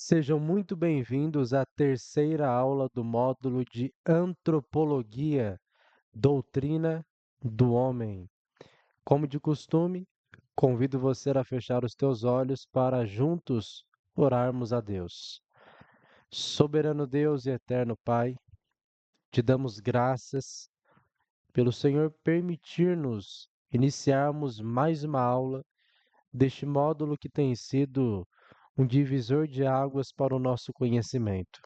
Sejam muito bem-vindos à terceira aula do módulo de Antropologia, Doutrina do Homem. Como de costume, convido você a fechar os teus olhos para juntos orarmos a Deus. Soberano Deus e eterno Pai, te damos graças pelo Senhor permitir-nos iniciarmos mais uma aula deste módulo que tem sido um divisor de águas para o nosso conhecimento.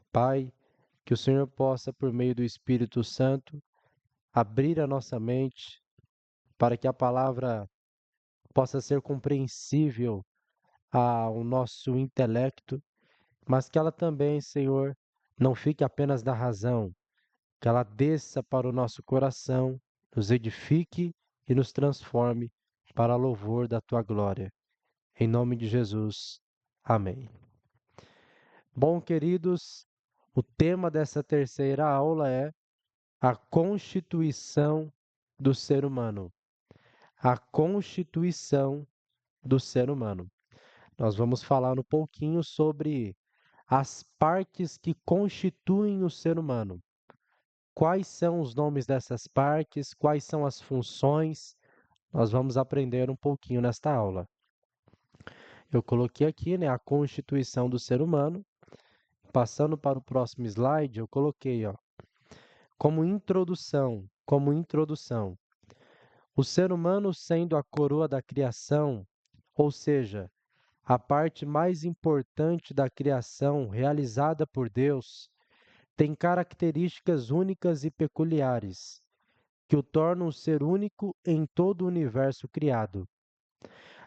Pai, que o Senhor possa, por meio do Espírito Santo, abrir a nossa mente para que a palavra possa ser compreensível ao nosso intelecto, mas que ela também, Senhor, não fique apenas na razão, que ela desça para o nosso coração, nos edifique e nos transforme para louvor da tua glória. Em nome de Jesus. Amém. Bom, queridos, o tema dessa terceira aula é a constituição do ser humano. A constituição do ser humano. Nós vamos falar um pouquinho sobre as partes que constituem o ser humano. Quais são os nomes dessas partes? Quais são as funções? Nós vamos aprender um pouquinho nesta aula. Eu coloquei aqui, a constituição do ser humano. Passando para o próximo slide, eu coloquei, como introdução. O ser humano sendo a coroa da criação, ou seja, a parte mais importante da criação realizada por Deus, tem características únicas e peculiares, que o tornam um ser único em todo o universo criado.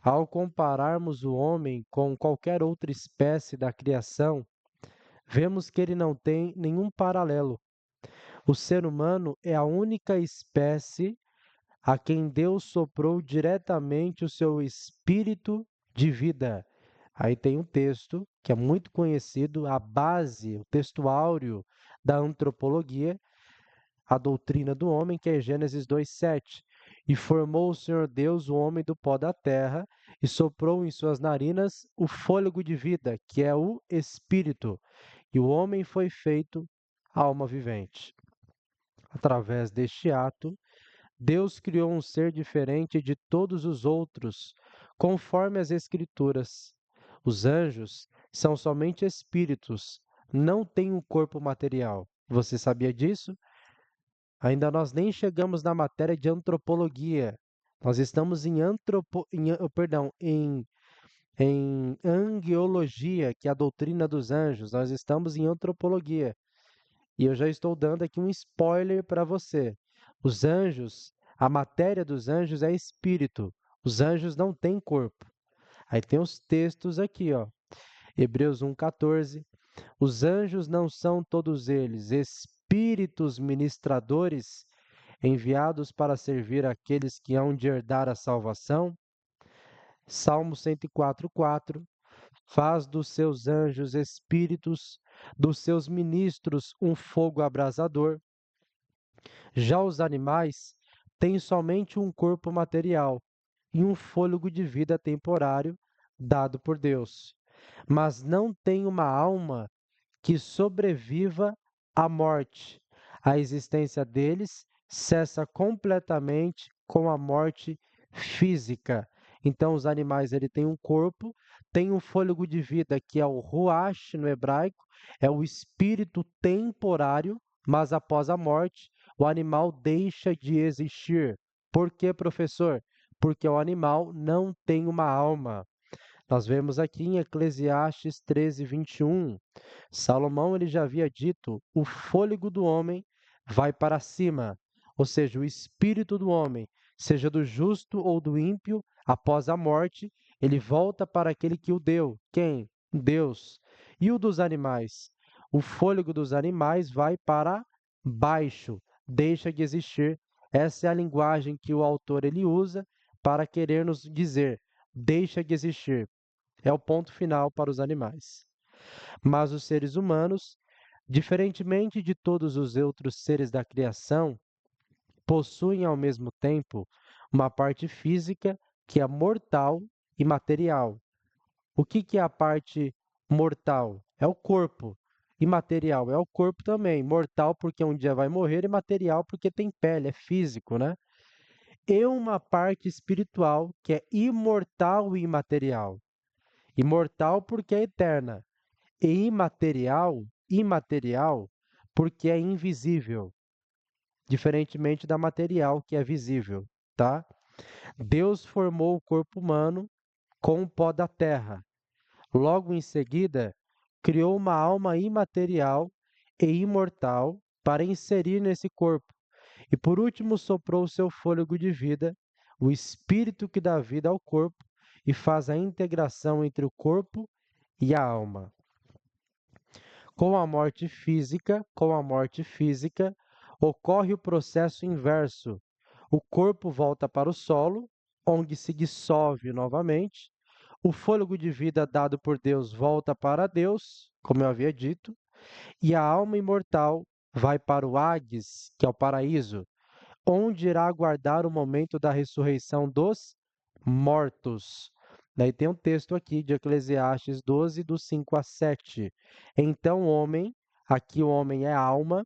Ao compararmos o homem com qualquer outra espécie da criação, vemos que ele não tem nenhum paralelo. O ser humano é a única espécie a quem Deus soprou diretamente o seu espírito de vida. Aí tem um texto que é muito conhecido, a base, o texto áureo da antropologia, a doutrina do homem, que é Gênesis 2:7. E formou o Senhor Deus o homem do pó da terra e soprou em suas narinas o fôlego de vida, que é o espírito. E o homem foi feito alma vivente. Através deste ato, Deus criou um ser diferente de todos os outros, conforme as Escrituras. Os anjos são somente espíritos, não têm um corpo material. Você sabia disso? Ainda nós nem chegamos na matéria de antropologia. Nós estamos em angiologia, que é a doutrina dos anjos. Nós estamos em antropologia. E eu já estou dando aqui um spoiler para você. Os anjos, a matéria dos anjos é espírito. Os anjos não têm corpo. Aí tem os textos aqui, Hebreus 1:14. Os anjos não são todos eles espíritos ministradores enviados para servir aqueles que hão de herdar a salvação? Salmo 104:4. Faz dos seus anjos espíritos, dos seus ministros um fogo abrasador. Já os animais têm somente um corpo material e um fôlego de vida temporário dado por Deus, mas não têm uma alma que sobreviva à morte. A existência deles cessa completamente com a morte física. Então, os animais ele têm um corpo, tem um fôlego de vida que é o ruach no hebraico, é o espírito temporário, mas após a morte, o animal deixa de existir. Por quê, professor? Porque o animal não tem uma alma. Nós vemos aqui em Eclesiastes 13:21, Salomão ele já havia dito: o fôlego do homem vai para cima, ou seja, o espírito do homem, seja do justo ou do ímpio, após a morte, ele volta para aquele que o deu. Quem? Deus. E o dos animais? O fôlego dos animais vai para baixo, deixa de existir. Essa é a linguagem que o autor ele usa para querer nos dizer: deixa de existir. É o ponto final para os animais. Mas os seres humanos, diferentemente de todos os outros seres da criação, possuem ao mesmo tempo uma parte física que é mortal e material. O que é a parte Mortal é o corpo. Imaterial é o corpo também. Mortal porque um dia vai morrer, e material porque tem pele, é físico, né? E uma parte espiritual que é imortal e imaterial. Imortal porque é eterna. E imaterial porque é invisível, diferentemente da material que é visível, tá? Deus formou o corpo humano com o pó da terra. Logo em seguida, criou uma alma imaterial e imortal para inserir nesse corpo. E por último, soprou o seu fôlego de vida, o espírito que dá vida ao corpo e faz a integração entre o corpo e a alma. Com a morte física, ocorre o processo inverso. O corpo volta para o solo, onde se dissolve novamente. O fôlego de vida dado por Deus volta para Deus, como eu havia dito, e a alma imortal vai para o Hades, que é o paraíso, onde irá aguardar o momento da ressurreição dos mortos. Daí tem um texto aqui de Eclesiastes 12, do 5 a 7. Então, o homem, aqui o homem é alma,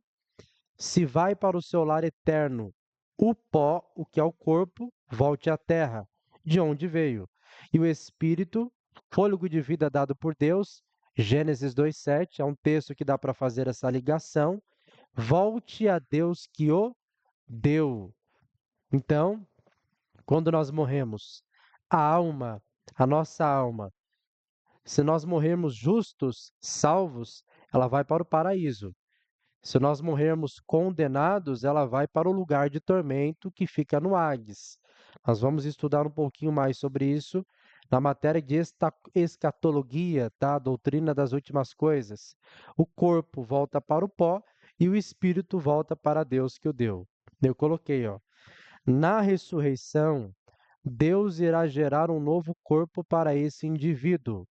se vai para o seu lar eterno. O pó, o que é o corpo, volte à terra, de onde veio. E o espírito, fôlego de vida dado por Deus, Gênesis 2:7, é um texto que dá para fazer essa ligação. Volte a Deus que o deu. Então, quando nós morremos, a alma, a nossa alma, se nós morrermos justos, salvos, ela vai para o paraíso. Se nós morrermos condenados, ela vai para o lugar de tormento que fica no Hades. Nós vamos estudar um pouquinho mais sobre isso na matéria de escatologia, tá? Doutrina das últimas coisas. O corpo volta para o pó e o espírito volta para Deus que o deu. Eu coloquei, ó. Na ressurreição, Deus irá gerar um novo corpo para esse indivíduo.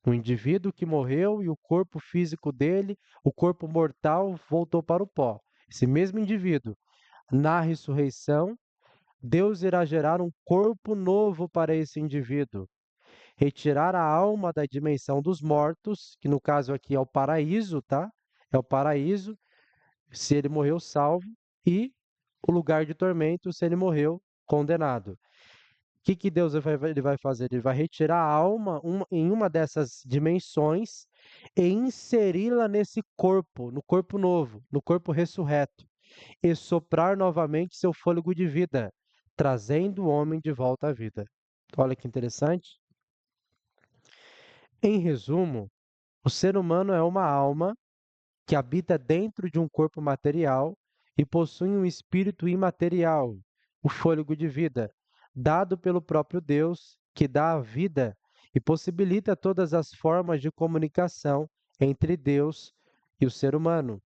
O indivíduo que morreu e o corpo físico dele, o corpo mortal, voltou para o pó. Esse mesmo indivíduo, na ressurreição, Deus irá gerar um corpo novo para esse indivíduo. Retirar a alma da dimensão dos mortos, que no caso aqui é o paraíso, tá? É o paraíso, se ele morreu salvo, e o lugar de tormento, se ele morreu condenado. O que Deus ele vai fazer? Ele vai retirar a alma em uma dessas dimensões e inseri-la nesse corpo, no corpo novo, no corpo ressurreto, e soprar novamente seu fôlego de vida, trazendo o homem de volta à vida. Olha que interessante. Em resumo, o ser humano é uma alma que habita dentro de um corpo material e possui um espírito imaterial, o fôlego de vida, dado pelo próprio Deus, que dá a vida e possibilita todas as formas de comunicação entre Deus e o ser humano.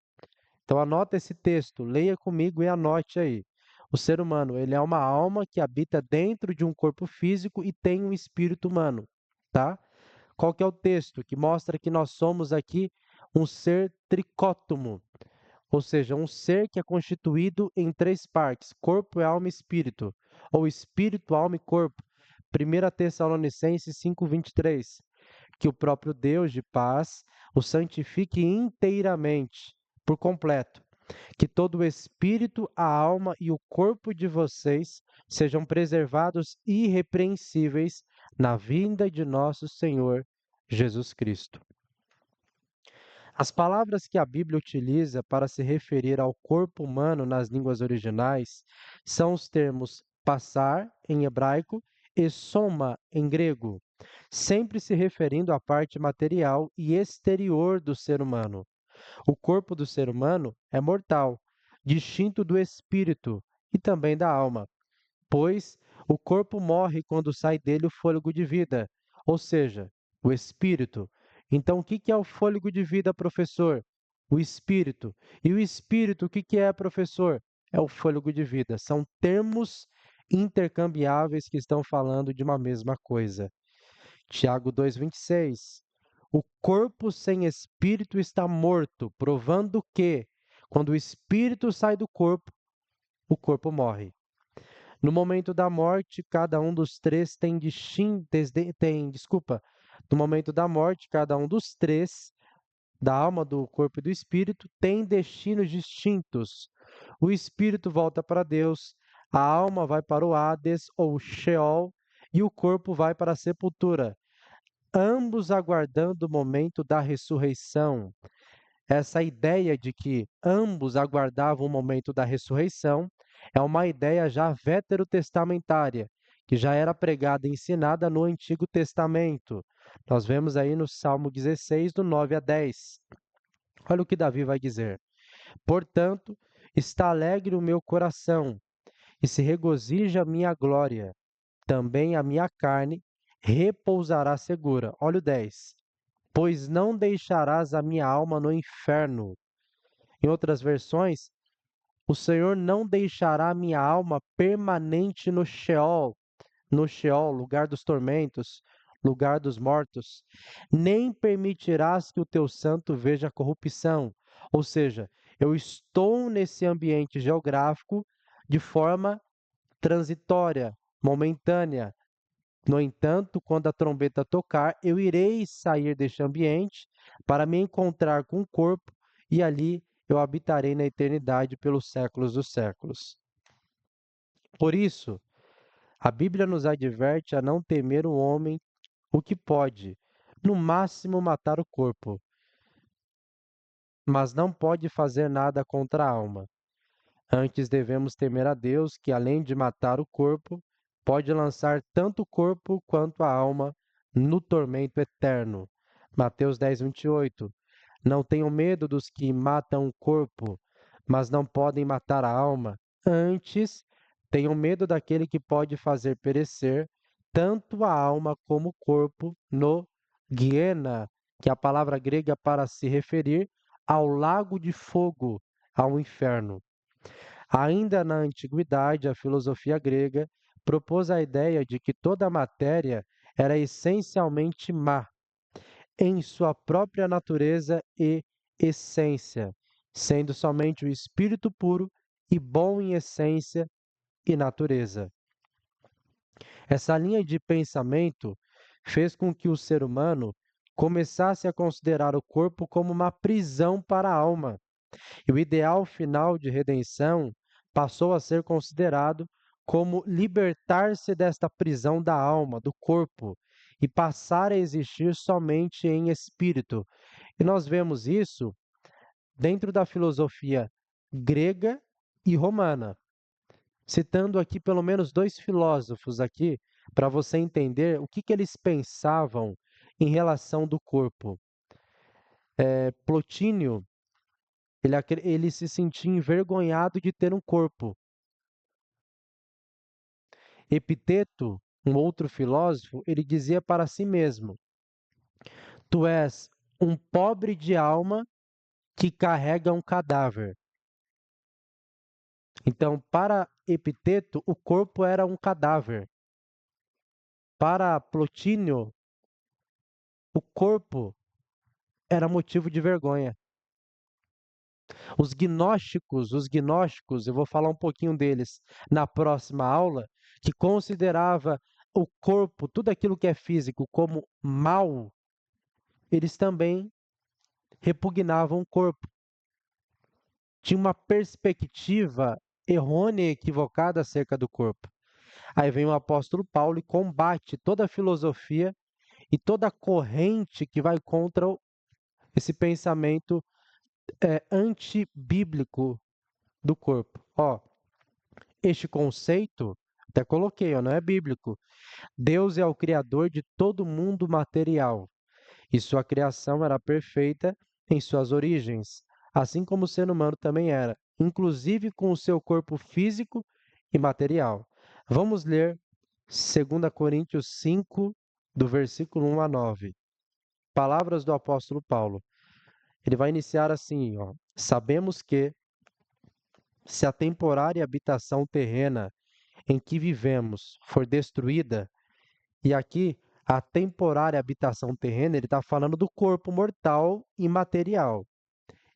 Então anota esse texto, leia comigo e anote aí. O ser humano, ele é uma alma que habita dentro de um corpo físico e tem um espírito humano, tá? Qual que é o texto que mostra que nós somos aqui um ser tricótomo, ou seja, um ser que é constituído em três partes: corpo, alma e espírito, ou espírito, alma e corpo. 1 Tessalonicenses 5:23, que o próprio Deus de paz o santifique inteiramente, por completo, que todo o espírito, a alma e o corpo de vocês sejam preservados irrepreensíveis na vinda de nosso Senhor Jesus Cristo. As palavras que a Bíblia utiliza para se referir ao corpo humano nas línguas originais são os termos passar, em hebraico, e soma, em grego, sempre se referindo à parte material e exterior do ser humano. O corpo do ser humano é mortal, distinto do espírito e também da alma, pois o corpo morre quando sai dele o fôlego de vida, ou seja, o espírito. Então, o que é o fôlego de vida, professor? O espírito. E o espírito, o que é, professor? É o fôlego de vida. São termos intercambiáveis que estão falando de uma mesma coisa. Tiago 2:26. O corpo sem espírito está morto, provando que, quando o espírito sai do corpo, o corpo morre. No momento da morte, cada um dos três tem, No momento da morte, cada um dos três, da alma, do corpo e do espírito, tem destinos distintos. O espírito volta para Deus, a alma vai para o Hades ou Sheol e o corpo vai para a sepultura, ambos aguardando o momento da ressurreição. Essa ideia de que ambos aguardavam o momento da ressurreição é uma ideia já veterotestamentária, que já era pregada e ensinada no Antigo Testamento. Nós vemos aí no Salmo 16, do 9 a 10. Olha o que Davi vai dizer: Portanto, está alegre o meu coração, e se regozija a minha glória. Também a minha carne repousará segura. Olha o 10. Pois não deixarás a minha alma no inferno. Em outras versões, o Senhor não deixará a minha alma permanente no Sheol, lugar dos tormentos, lugar dos mortos, nem permitirás que o teu santo veja corrupção. Ou seja, eu estou nesse ambiente geográfico de forma transitória, momentânea. No entanto, quando a trombeta tocar, eu irei sair deste ambiente para me encontrar com o corpo e ali eu habitarei na eternidade pelos séculos dos séculos. Por isso, a Bíblia nos adverte a não temer o homem, o que pode, no máximo, matar o corpo, mas não pode fazer nada contra a alma. Antes devemos temer a Deus, que além de matar o corpo, pode lançar tanto o corpo quanto a alma no tormento eterno. Mateus 10, 28. Não tenham medo dos que matam o corpo, mas não podem matar a alma. Antes, tenham medo daquele que pode fazer perecer tanto a alma como o corpo no Guiena, que é a palavra grega para se referir ao lago de fogo, ao inferno. Ainda na antiguidade, a filosofia grega propôs a ideia de que toda a matéria era essencialmente má, em sua própria natureza e essência, sendo somente o espírito puro e bom em essência e natureza. Essa linha de pensamento fez com que o ser humano começasse a considerar o corpo como uma prisão para a alma, e o ideal final de redenção passou a ser considerado como libertar-se desta prisão da alma, do corpo, e passar a existir somente em espírito. E nós vemos isso dentro da filosofia grega e romana. Citando aqui pelo menos dois filósofos aqui, para você entender o que eles pensavam em relação do corpo. Plotínio, ele se sentia envergonhado de ter um corpo. Epiteto, um outro filósofo, ele dizia para si mesmo: Tu és um pobre de alma que carrega um cadáver. Então, para Epiteto, o corpo era um cadáver. Para Plotínio, o corpo era motivo de vergonha. Os gnósticos, eu vou falar um pouquinho deles na próxima aula, que considerava o corpo, tudo aquilo que é físico, como mal, eles também repugnavam o corpo. Tinha uma perspectiva errônea e equivocada acerca do corpo. Aí vem o apóstolo Paulo e combate toda a filosofia e toda a corrente que vai contra esse pensamento antibíblico do corpo. Ó, este conceito, até coloquei, ó, não é bíblico. Deus é o criador de todo mundo material e sua criação era perfeita em suas origens, assim como o ser humano também era, inclusive com o seu corpo físico e material. Vamos ler 2 Coríntios 5, do versículo 1 a 9. Palavras do apóstolo Paulo. Ele vai iniciar assim, ó: Sabemos que, se a temporária habitação terrena em que vivemos for destruída, e aqui a temporária habitação terrena, ele está falando do corpo mortal e material.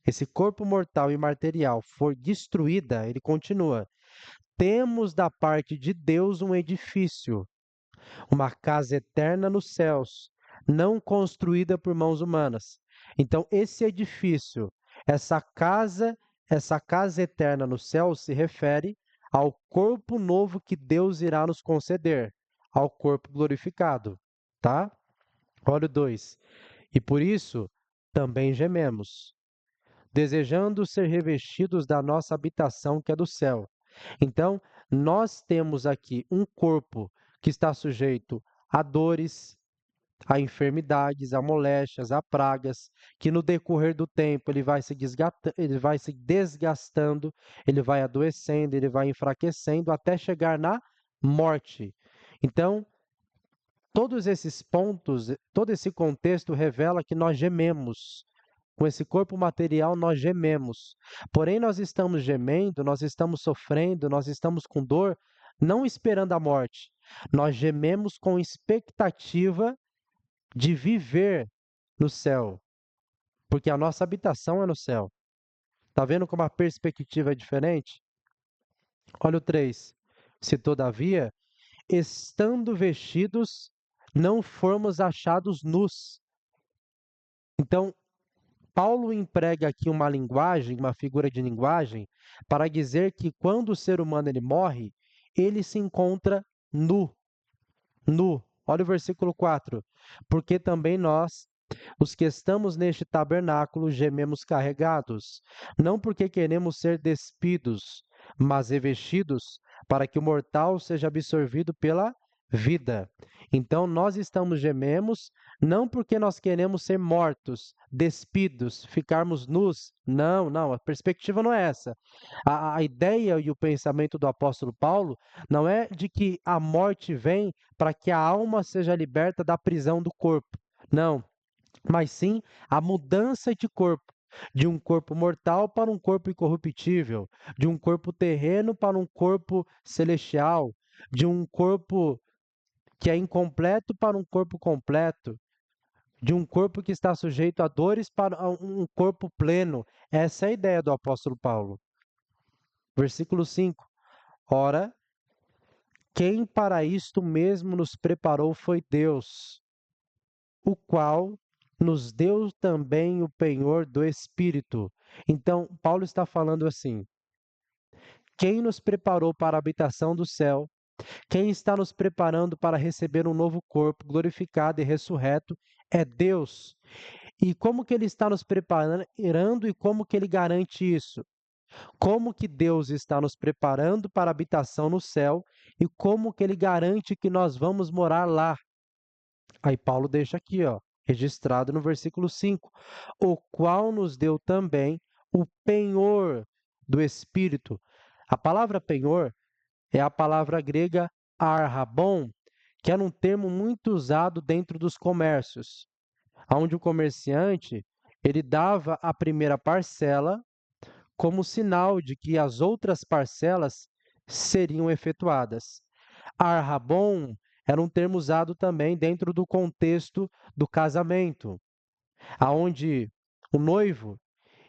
Esse corpo mortal e material for destruída, ele continua: temos da parte de Deus um edifício, uma casa eterna nos céus, não construída por mãos humanas. Então, esse edifício, essa casa, essa casa eterna no céu se refere ao corpo novo que Deus irá nos conceder, ao corpo glorificado, tá? Olha o 2. E por isso também gememos, desejando ser revestidos da nossa habitação que é do céu. Então, nós temos aqui um corpo que está sujeito a dores, a enfermidades, a moléstias, a pragas, que no decorrer do tempo ele vai se desgastando, ele vai adoecendo, ele vai enfraquecendo até chegar na morte. Então, todos esses pontos, todo esse contexto revela que nós gememos. Com esse corpo material, nós gememos. Porém, nós estamos gemendo, nós estamos sofrendo, nós estamos com dor, não esperando a morte. Nós gememos com expectativa de viver no céu, porque a nossa habitação é no céu. Tá vendo como a perspectiva é diferente? Olha o 3. Se todavia, estando vestidos, não formos achados nus. Então, Paulo emprega aqui uma linguagem, uma figura de linguagem, para dizer que quando o ser humano ele morre, ele se encontra nu, nu. Olha o versículo 4. Porque também nós, os que estamos neste tabernáculo, gememos carregados, não porque queremos ser despidos, mas revestidos, para que o mortal seja absorvido pela vida. Então nós estamos gememos, não porque nós queremos ser mortos, despidos, ficarmos nus. Não, não, a perspectiva não é essa. A ideia e o pensamento do apóstolo Paulo não é de que a morte vem para que a alma seja liberta da prisão do corpo. Não, mas sim a mudança de corpo, de um corpo mortal para um corpo incorruptível, de um corpo terreno para um corpo celestial, de um corpo que é incompleto para um corpo completo, de um corpo que está sujeito a dores para um corpo pleno. Essa é a ideia do apóstolo Paulo. Versículo 5. Ora, quem para isto mesmo nos preparou foi Deus, o qual nos deu também o penhor do Espírito. Então, Paulo está falando assim: quem nos preparou para a habitação do céu, quem está nos preparando para receber um novo corpo glorificado e ressurreto é Deus. E como que ele está nos preparando e como que ele garante isso? Como que Deus está nos preparando para a habitação no céu e como que ele garante que nós vamos morar lá? Aí Paulo deixa aqui, ó, registrado no versículo 5, o qual nos deu também o penhor do Espírito. A palavra penhor é a palavra grega arrabon, que era um termo muito usado dentro dos comércios, onde o comerciante ele dava a primeira parcela como sinal de que as outras parcelas seriam efetuadas. Arrabon era um termo usado também dentro do contexto do casamento, aonde o noivo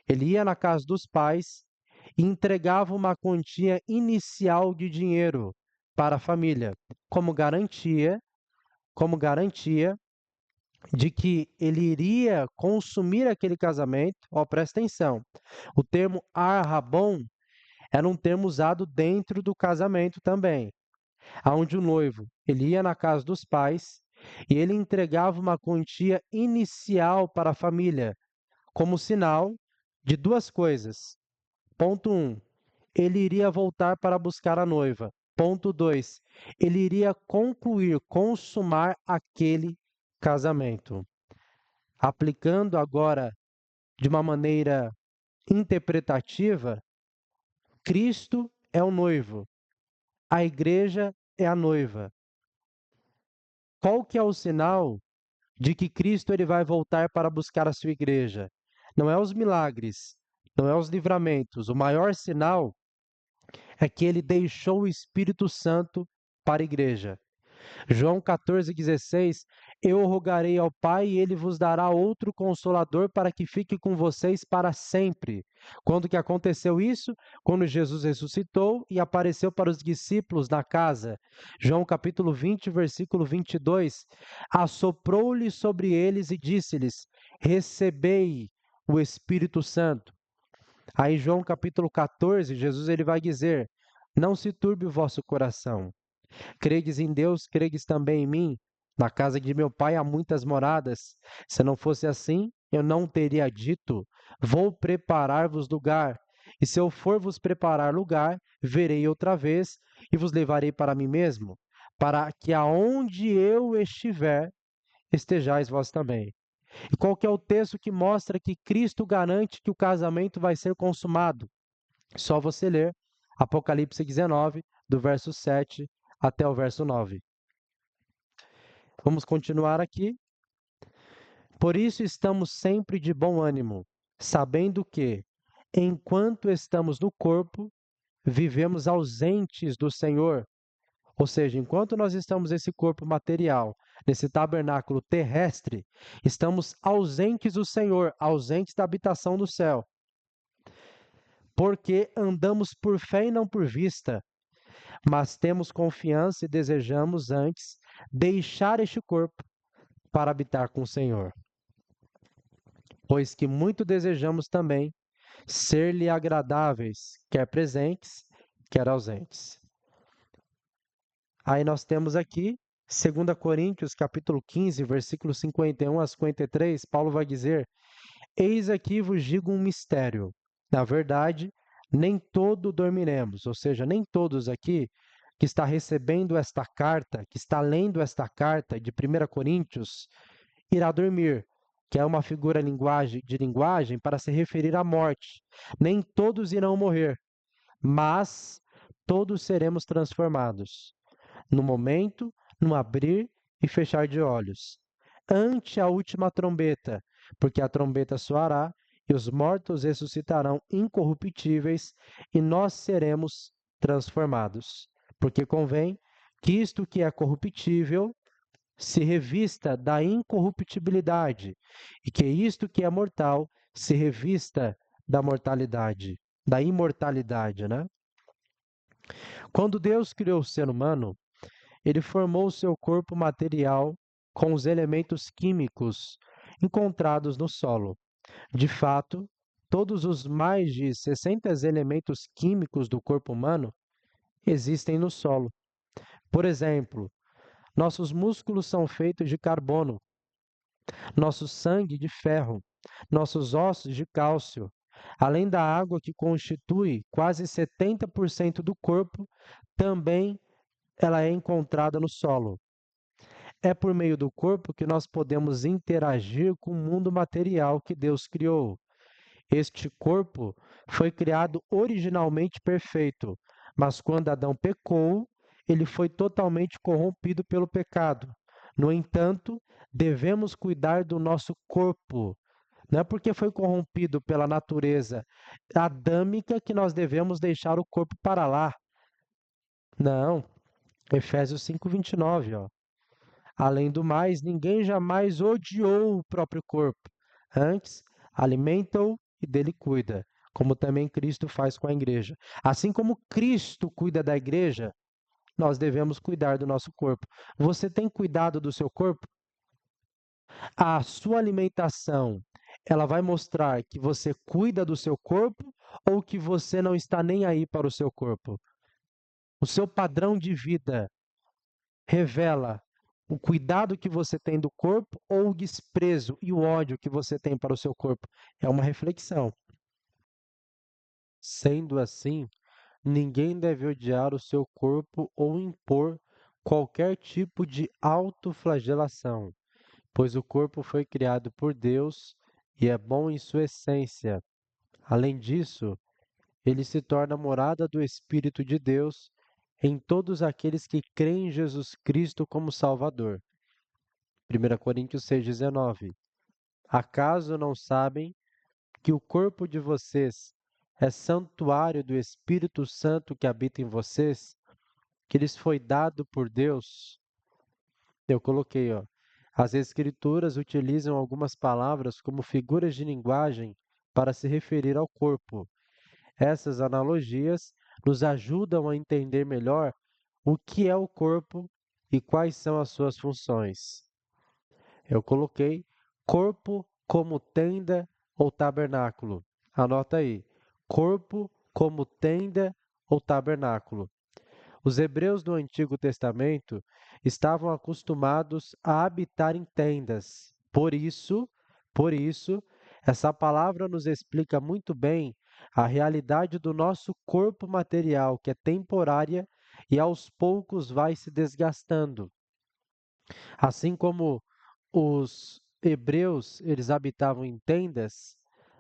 ele ia na casa dos pais e entregava uma quantia inicial de dinheiro para a família, como garantia de que ele iria consumir aquele casamento. Ó, presta atenção. O termo arrabon era um termo usado dentro do casamento também, aonde o noivo ele ia na casa dos pais e ele entregava uma quantia inicial para a família, como sinal de duas coisas. Ponto 1, ele iria voltar para buscar a noiva. Ponto 2, ele iria concluir, consumar aquele casamento. Aplicando agora de uma maneira interpretativa, Cristo é o noivo, a igreja é a noiva. Qual que é o sinal de que Cristo ele vai voltar para buscar a sua igreja? Não é os milagres, não é os livramentos. O maior sinal é que ele deixou o Espírito Santo para a igreja. João 14,16, eu rogarei ao Pai e ele vos dará outro consolador para que fique com vocês para sempre. Quando que aconteceu isso? Quando Jesus ressuscitou e apareceu para os discípulos na casa. João capítulo 20, versículo 22, assoprou-lhe sobre eles e disse-lhes, recebei o Espírito Santo. Aí João capítulo 14, Jesus ele vai dizer, não se turbe o vosso coração. Credes em Deus, credes também em mim. Na casa de meu pai há muitas moradas. Se não fosse assim, eu não teria dito: vou preparar-vos lugar. E se eu for vos preparar lugar, verei outra vez e vos levarei para mim mesmo, para que aonde eu estiver, estejais vós também. E qual que é o texto que mostra que Cristo garante que o casamento vai ser consumado? Só você ler Apocalipse 19, do verso 7 até o verso 9. Vamos continuar aqui. Por isso estamos sempre de bom ânimo, sabendo que, enquanto estamos no corpo, vivemos ausentes do Senhor. Ou seja, enquanto nós estamos nesse corpo material, nesse tabernáculo terrestre, estamos ausentes do Senhor, ausentes da habitação do céu. Porque andamos por fé e não por vista, mas temos confiança e desejamos antes deixar este corpo para habitar com o Senhor. Pois que muito desejamos também ser-lhe agradáveis, quer presentes, quer ausentes. Aí nós temos aqui 2 Coríntios, capítulo 15, versículos 51 a 53, Paulo vai dizer: eis aqui vos digo um mistério. Na verdade, nem todo dormiremos, ou seja, nem todos aqui que está recebendo esta carta, que está lendo esta carta de 1 Coríntios, irá dormir, que é uma figura de linguagem para se referir à morte. Nem todos irão morrer, mas todos seremos transformados. No momento, no abrir e fechar de olhos. Ante a última trombeta, porque a trombeta soará e os mortos ressuscitarão incorruptíveis e nós seremos transformados. Porque convém que isto que é corruptível se revista da incorruptibilidade, e que isto que é mortal se revista da mortalidade, da imortalidade, né? Quando Deus criou o ser humano, ele formou o seu corpo material com os elementos químicos encontrados no solo. De fato, todos os mais de 60 elementos químicos do corpo humano existem no solo. Por exemplo, nossos músculos são feitos de carbono, nosso sangue de ferro, nossos ossos de cálcio, além da água que constitui quase 70% do corpo, também ela é encontrada no solo. É por meio do corpo que nós podemos interagir com o mundo material que Deus criou. Este corpo foi criado originalmente perfeito, mas quando Adão pecou, ele foi totalmente corrompido pelo pecado. No entanto, devemos cuidar do nosso corpo. Não é porque foi corrompido pela natureza adâmica que nós devemos deixar o corpo para lá. Não. Efésios 5:29, ó. Além do mais, ninguém jamais odiou o próprio corpo. Antes, alimenta-o e dele cuida, como também Cristo faz com a igreja. Assim como Cristo cuida da igreja, nós devemos cuidar do nosso corpo. Você tem cuidado do seu corpo? A sua alimentação, ela vai mostrar que você cuida do seu corpo ou que você não está nem aí para o seu corpo? O seu padrão de vida revela o cuidado que você tem do corpo ou o desprezo e o ódio que você tem para o seu corpo? É uma reflexão. Sendo assim, ninguém deve odiar o seu corpo ou impor qualquer tipo de autoflagelação, pois o corpo foi criado por Deus e é bom em sua essência. Além disso, ele se torna morada do Espírito de Deus em todos aqueles que creem em Jesus Cristo como Salvador. 1 Coríntios 6,19. Acaso não sabem que o corpo de vocês é santuário do Espírito Santo que habita em vocês, que lhes foi dado por Deus? Eu coloquei, ó. As escrituras utilizam algumas palavras como figuras de linguagem para se referir ao corpo. Essas analogias nos ajudam a entender melhor o que é o corpo e quais são as suas funções. Eu coloquei corpo como tenda ou tabernáculo. Anota aí. Corpo como tenda ou tabernáculo. Os hebreus do Antigo Testamento estavam acostumados a habitar em tendas. Por isso, essa palavra nos explica muito bem a realidade do nosso corpo material, que é temporária e aos poucos vai se desgastando. Assim como os hebreus, eles habitavam em tendas,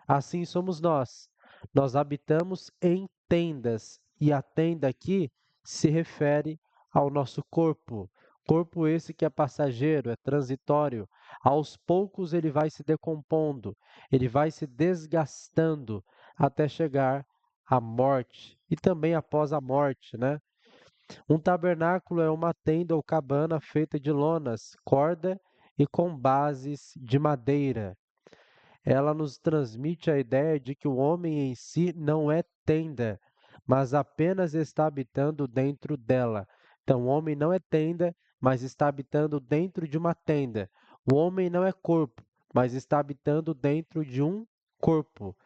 assim somos nós. Nós habitamos em tendas, e a tenda aqui se refere ao nosso corpo. Corpo esse que é passageiro, é transitório. Aos poucos ele vai se decompondo, ele vai se desgastando até chegar à morte e também após a morte, né? Um tabernáculo é uma tenda ou cabana feita de lonas, corda e com bases de madeira. Ela nos transmite a ideia de que o homem em si não é tenda, mas apenas está habitando dentro dela. Então, o homem não é tenda, mas está habitando dentro de uma tenda. O homem não é corpo, mas está habitando dentro de um corpo.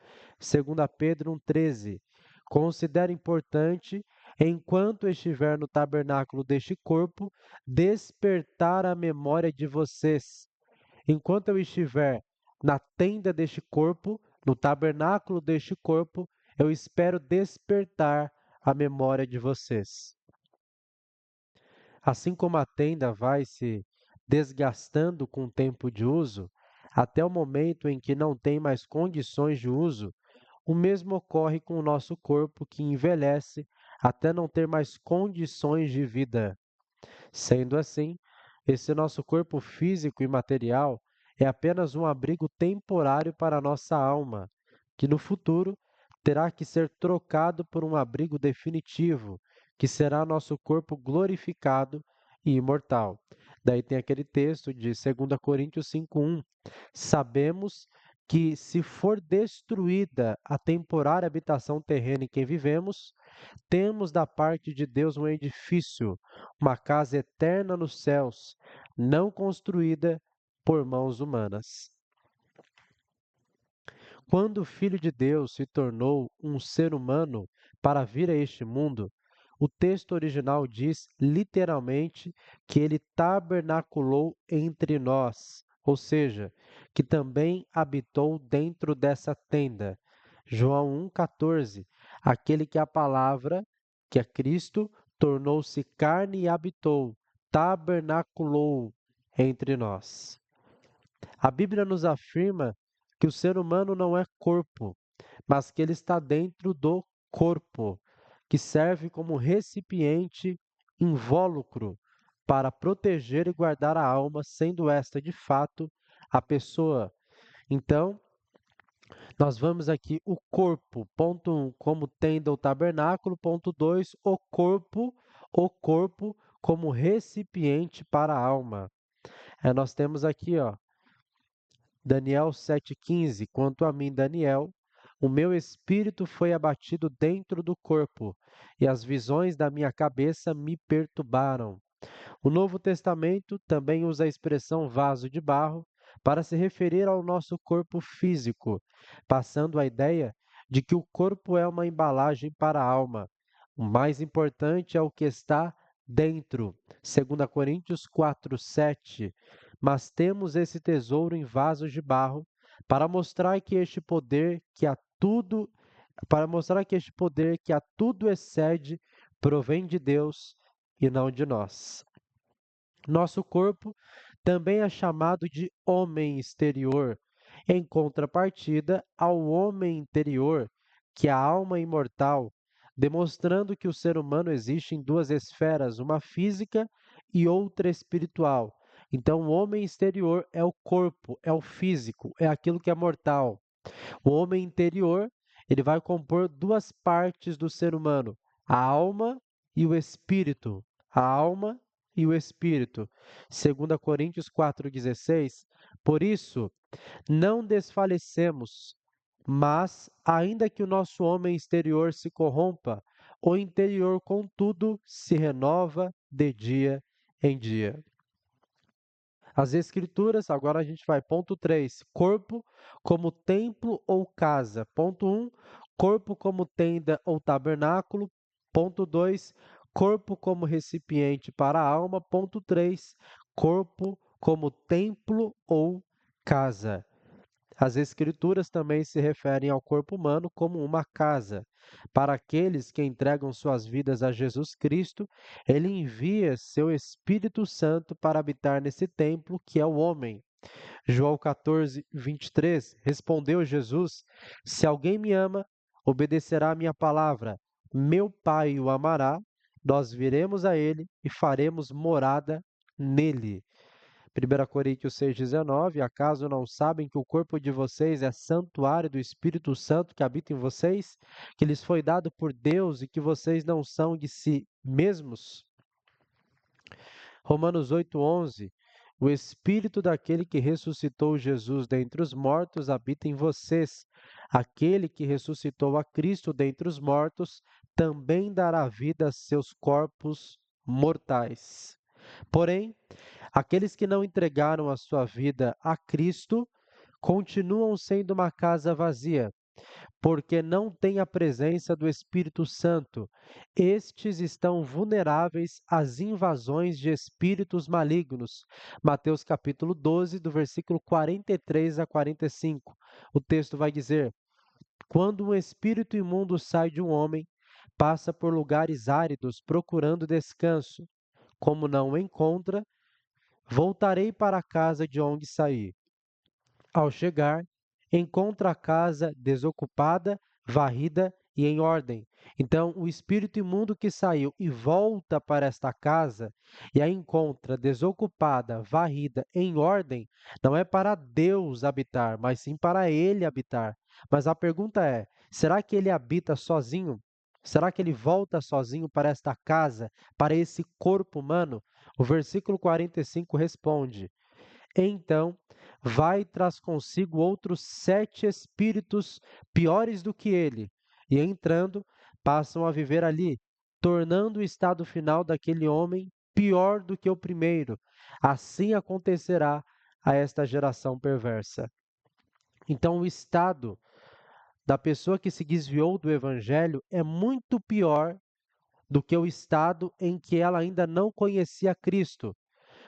2 Pedro 1,13. Considero importante, enquanto estiver no tabernáculo deste corpo, despertar a memória de vocês. Enquanto eu estiver na tenda deste corpo, no tabernáculo deste corpo, eu espero despertar a memória de vocês. Assim como a tenda vai se desgastando com o tempo de uso, até o momento em que não tem mais condições de uso, o mesmo ocorre com o nosso corpo que envelhece até não ter mais condições de vida. Sendo assim, esse nosso corpo físico e material é apenas um abrigo temporário para a nossa alma, que no futuro terá que ser trocado por um abrigo definitivo, que será nosso corpo glorificado e imortal. Daí tem aquele texto de 2 Coríntios 5:1. Sabemos que se for destruída a temporária habitação terrena em que vivemos, temos da parte de Deus um edifício, uma casa eterna nos céus, não construída por mãos humanas. Quando o Filho de Deus se tornou um ser humano para vir a este mundo, o texto original diz literalmente que ele tabernaculou entre nós, ou seja, que também habitou dentro dessa tenda. João 1,14. Aquele que é a palavra, que é Cristo, tornou-se carne e habitou, tabernaculou entre nós. A Bíblia nos afirma que o ser humano não é corpo, mas que ele está dentro do corpo, que serve como recipiente invólucro para proteger e guardar a alma, sendo esta de fato a pessoa. Então, nós vamos aqui o corpo, ponto 1, como tenda o tabernáculo, ponto 2, o corpo como recipiente para a alma. Nós temos aqui, ó, Daniel 7,15. Quanto a mim, Daniel, o meu espírito foi abatido dentro do corpo, e as visões da minha cabeça me perturbaram. O Novo Testamento também usa a expressão vaso de barro para se referir ao nosso corpo físico, passando a ideia de que o corpo é uma embalagem para a alma. O mais importante é o que está dentro. 2 Coríntios 4:7. Mas temos esse tesouro em vasos de barro para mostrar que este poder que a tudo para mostrar que este poder que a tudo excede provém de Deus e não de nós. Nosso corpo também é chamado de homem exterior, em contrapartida ao homem interior, que é a alma imortal, demonstrando que o ser humano existe em duas esferas, uma física e outra espiritual. Então, o homem exterior é o corpo, é o físico, é aquilo que é mortal. O homem interior, ele vai compor duas partes do ser humano, a alma e o espírito. A alma e o espírito. 2 Coríntios 4,16. Por isso, não desfalecemos, mas, ainda que o nosso homem exterior se corrompa, o interior, contudo, se renova de dia em dia. As Escrituras, agora a gente vai, ponto 3, corpo como templo ou casa. Ponto 1, corpo como tenda ou tabernáculo. Ponto 2, corpo como recipiente para a alma. Ponto 3, corpo como templo ou casa. As Escrituras também se referem ao corpo humano como uma casa. Para aqueles que entregam suas vidas a Jesus Cristo, ele envia seu Espírito Santo para habitar nesse templo que é o homem. João 14, 23, respondeu Jesus: Se alguém me ama, obedecerá à minha palavra. Meu Pai o amará, nós viremos a ele e faremos morada nele. 1 Coríntios 6,19, acaso não sabem que o corpo de vocês é santuário do Espírito Santo que habita em vocês, que lhes foi dado por Deus e que vocês não são de si mesmos? Romanos 8,11, o Espírito daquele que ressuscitou Jesus dentre os mortos habita em vocês. Aquele que ressuscitou a Cristo dentre os mortos também dará vida a seus corpos mortais. Porém, aqueles que não entregaram a sua vida a Cristo continuam sendo uma casa vazia, porque não têm a presença do Espírito Santo. Estes estão vulneráveis às invasões de espíritos malignos. Mateus capítulo 12, do versículo 43 a 45. O texto vai dizer: Quando um espírito imundo sai de um homem, passa por lugares áridos procurando descanso. Como não o encontra, voltarei para a casa de onde saí. Ao chegar, encontra a casa desocupada, varrida e em ordem. Então, o espírito imundo que saiu e volta para esta casa e a encontra desocupada, varrida, em ordem, não é para Deus habitar, mas sim para ele habitar. Mas a pergunta é: será que ele habita sozinho? Será que ele volta sozinho para esta casa, para esse corpo humano? O versículo 45 responde: Então vai e traz consigo outros 7 espíritos piores do que ele, e entrando, passam a viver ali, tornando o estado final daquele homem pior do que o primeiro. Assim acontecerá a esta geração perversa. Então, o estado da pessoa que se desviou do evangelho é muito pior do que o estado em que ela ainda não conhecia Cristo.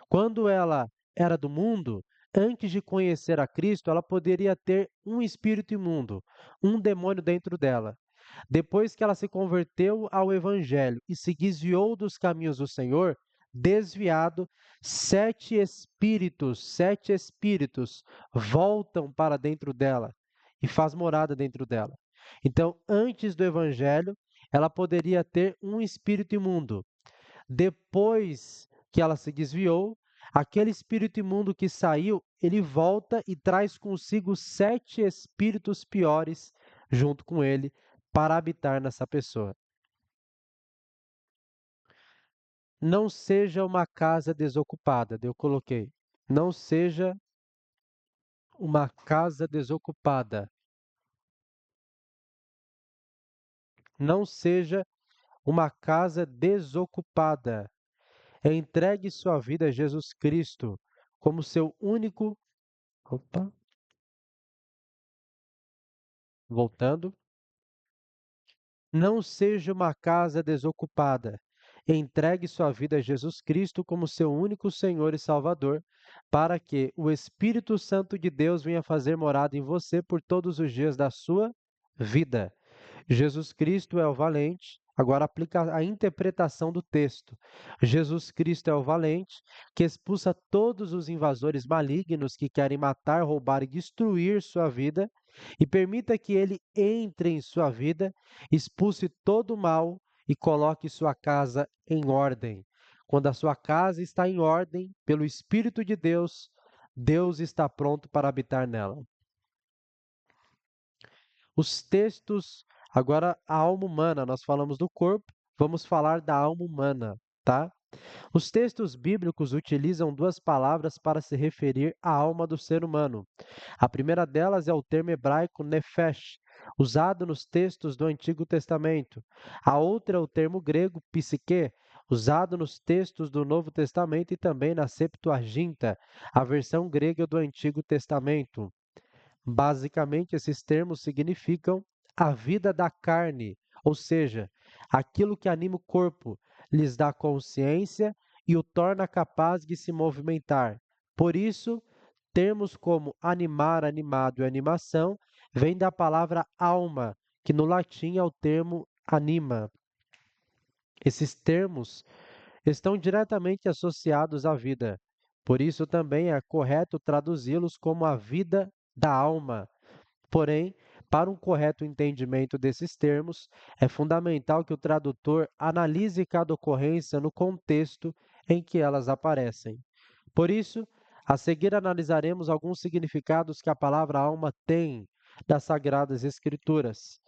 Quando ela era do mundo, antes de conhecer a Cristo, ela poderia ter um espírito imundo, um demônio dentro dela. Depois que ela se converteu ao Evangelho e se desviou dos caminhos do Senhor, desviado, 7 espíritos voltam para dentro dela e faz morada dentro dela. Então, antes do Evangelho, ela poderia ter um espírito imundo. Depois que ela se desviou, aquele espírito imundo que saiu, ele volta e traz consigo 7 espíritos piores junto com ele para habitar nessa pessoa. Não seja uma casa desocupada, eu coloquei. Não seja uma casa desocupada. Não seja uma casa desocupada. Entregue sua vida a Jesus Cristo como seu único. Opa, voltando. Não seja uma casa desocupada. Entregue sua vida a Jesus Cristo como seu único Senhor e Salvador, para que o Espírito Santo de Deus venha fazer morada em você por todos os dias da sua vida. Jesus Cristo é o valente. Agora aplica a interpretação do texto. Jesus Cristo é o valente que expulsa todos os invasores malignos que querem matar, roubar e destruir sua vida, e permita que ele entre em sua vida, expulse todo o mal e coloque sua casa em ordem. Quando a sua casa está em ordem pelo Espírito de Deus, Deus está pronto para habitar nela. Os textos, agora a alma humana, nós falamos do corpo, vamos falar da alma humana, tá? Os textos bíblicos utilizam duas palavras para se referir à alma do ser humano. A primeira delas é o termo hebraico nefesh, usado nos textos do Antigo Testamento. A outra é o termo grego psique, usado nos textos do Novo Testamento e também na Septuaginta, a versão grega do Antigo Testamento. Basicamente, esses termos significam a vida da carne, ou seja, aquilo que anima o corpo, lhes dá consciência e o torna capaz de se movimentar. Por isso, termos como animar, animado e animação vêm da palavra alma, que no latim é o termo anima. Esses termos estão diretamente associados à vida. Por isso também é correto traduzi-los como a vida da alma. Porém, para um correto entendimento desses termos, é fundamental que o tradutor analise cada ocorrência no contexto em que elas aparecem. Por isso, a seguir analisaremos alguns significados que a palavra alma tem das Sagradas Escrituras.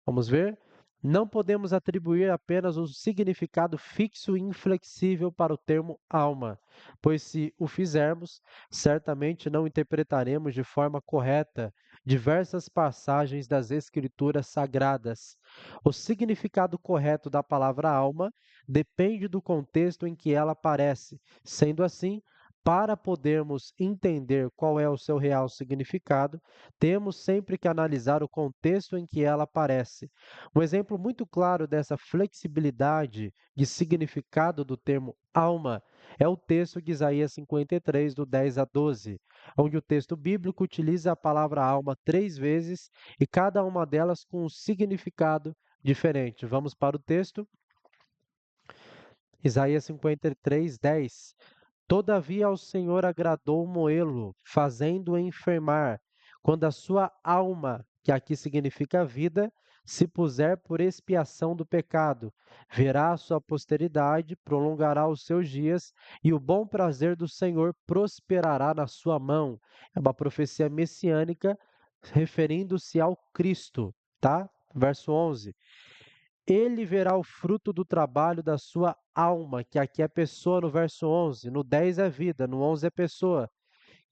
Vamos ver? Não podemos atribuir apenas um significado fixo e inflexível para o termo alma, pois se o fizermos, certamente não interpretaremos de forma correta diversas passagens das Escrituras sagradas. O significado correto da palavra alma depende do contexto em que ela aparece. Sendo assim, para podermos entender qual é o seu real significado, temos sempre que analisar o contexto em que ela aparece. Um exemplo muito claro dessa flexibilidade de significado do termo alma é o texto de Isaías 53, do 10 a 12, onde o texto bíblico utiliza a palavra alma 3 vezes e cada uma delas com um significado diferente. Vamos para o texto. Isaías 53, 10. Todavia ao Senhor agradou moê-lo, fazendo-o enfermar, quando a sua alma, que aqui significa vida, se puser por expiação do pecado. Verá a sua posteridade, prolongará os seus dias, e o bom prazer do Senhor prosperará na sua mão. É uma profecia messiânica referindo-se ao Cristo, tá? Verso 11. Ele verá o fruto do trabalho da sua alma, que aqui é pessoa no verso 11, no 10 é vida, no 11 é pessoa,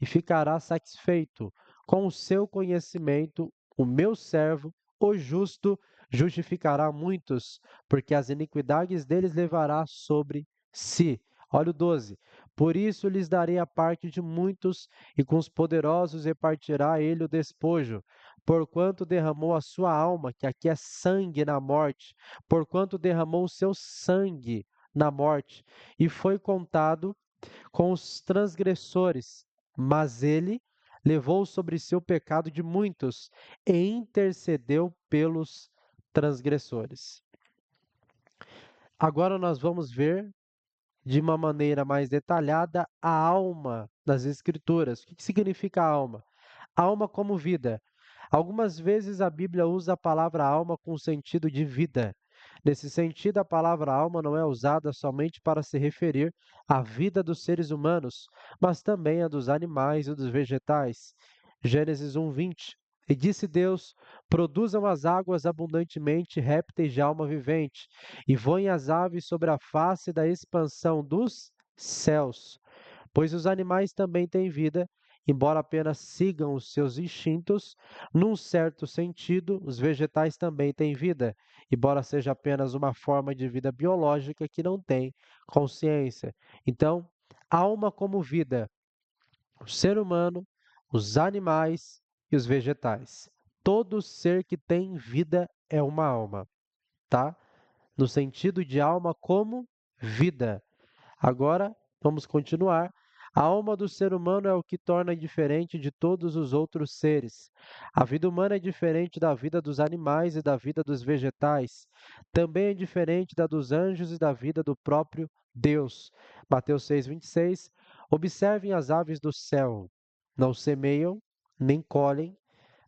e ficará satisfeito com o seu conhecimento. O meu servo, o justo, justificará muitos, porque as iniquidades deles levará sobre si. Olha o 12. Por isso lhes darei a parte de muitos, e com os poderosos repartirá ele o despojo. Porquanto derramou a sua alma, que aqui é sangue na morte, porquanto derramou o seu sangue na morte, e foi contado com os transgressores, mas ele levou sobre si o pecado de muitos e intercedeu pelos transgressores. Agora nós vamos ver de uma maneira mais detalhada a alma das Escrituras. O que significa alma? Alma como vida. Algumas vezes a Bíblia usa a palavra alma com o sentido de vida. Nesse sentido, a palavra alma não é usada somente para se referir à vida dos seres humanos, mas também à dos animais e dos vegetais. Gênesis 1:20. E disse Deus: produzam as águas abundantemente répteis de alma vivente, e voem as aves sobre a face da expansão dos céus. Pois os animais também têm vida, embora apenas sigam os seus instintos. Num certo sentido, os vegetais também têm vida, embora seja apenas uma forma de vida biológica que não tem consciência. Então, alma como vida, o ser humano, os animais e os vegetais. Todo ser que tem vida é uma alma, tá? No sentido de alma como vida. Agora, vamos continuar. A alma do ser humano é o que torna diferente de todos os outros seres. A vida humana é diferente da vida dos animais e da vida dos vegetais. Também é diferente da dos anjos e da vida do próprio Deus. Mateus 6:26. Observem as aves do céu. Não semeiam, nem colhem,